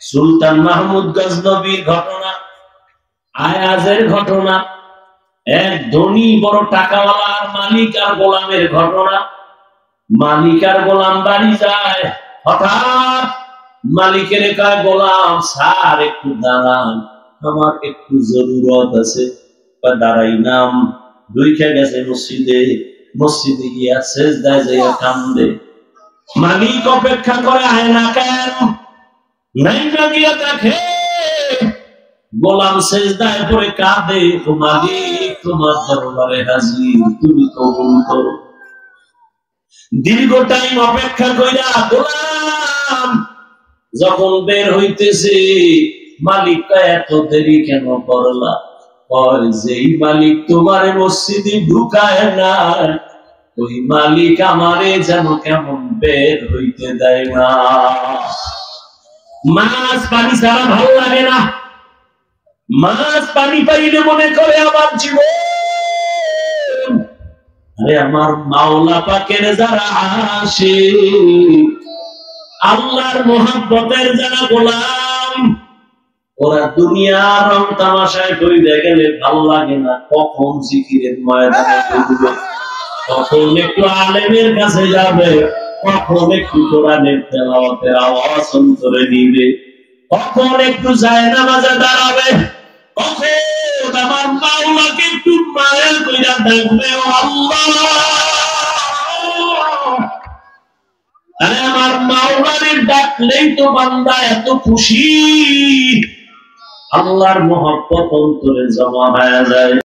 সুলতান মাহমুদ গজনবীর ঘটনা, আয়াজের ঘটনা, এক ধনী বড় টাকাওয়ালা মালিক আর গোলামের ঘটনা। মালিক আর গোলাম বাড়ি যায়, হঠাৎ মালিকের কয়, গোলাম স্যার একটু দাঁড়ান, আমার একটু জরুরত আছে। দাঁড়াই নাম দুইখা গেছে মসজিদে, মসজিদে গিয়া সেজদায় যাইয়া কান্দে। মালিক অপেক্ষা করে, আয় না কেন? নাইমা গিয়া দেখে গোলাম সেজদায় পড়ে কাঁদে, ও মালিক তোমার দরবারে হাজির, তুমি কবুল করো। দীর্ঘ টাইম অপেক্ষা কইরা গোলাম যখন বের হইতেছে, মালিক এত দেরি কেন করলা? যেই মালিক তোমার মসজিদে ঢুকায় না, ওই মালিক আমারে যেন কেমন বের হইতে দেয় না। মাছ পানি ছাড়া ভালো লাগে না, মাছ পানি পাইলে মনে করে আমার জীবন। আরে আমার মাওলা পাকের যারা আসে, আল্লাহর মোহাব্বতের যারা গোলাম, ওরা দুনিয়ার রং তামাশায় কইরা গেলে ভাল লাগে না। কখন জিকিরের ময়দানে ঢুকবে, কখন একটু আলেমের কাছে যাবে, কখন একটু কোরআনের তেলাওয়াতের আওয়াজ অন্তরে নিবে, কখন একটু জায়নামাজে দাঁড়াবে, কখন আমার মাওলাকে একটু মায়া কইরা দেখবে, ও আল্লাহ। আরে আমার মাওলারে ডাকলেই তো বান্দা এত খুশি, আল্লাহর মহব্বত অন্তরে জমা হয়ে যায়।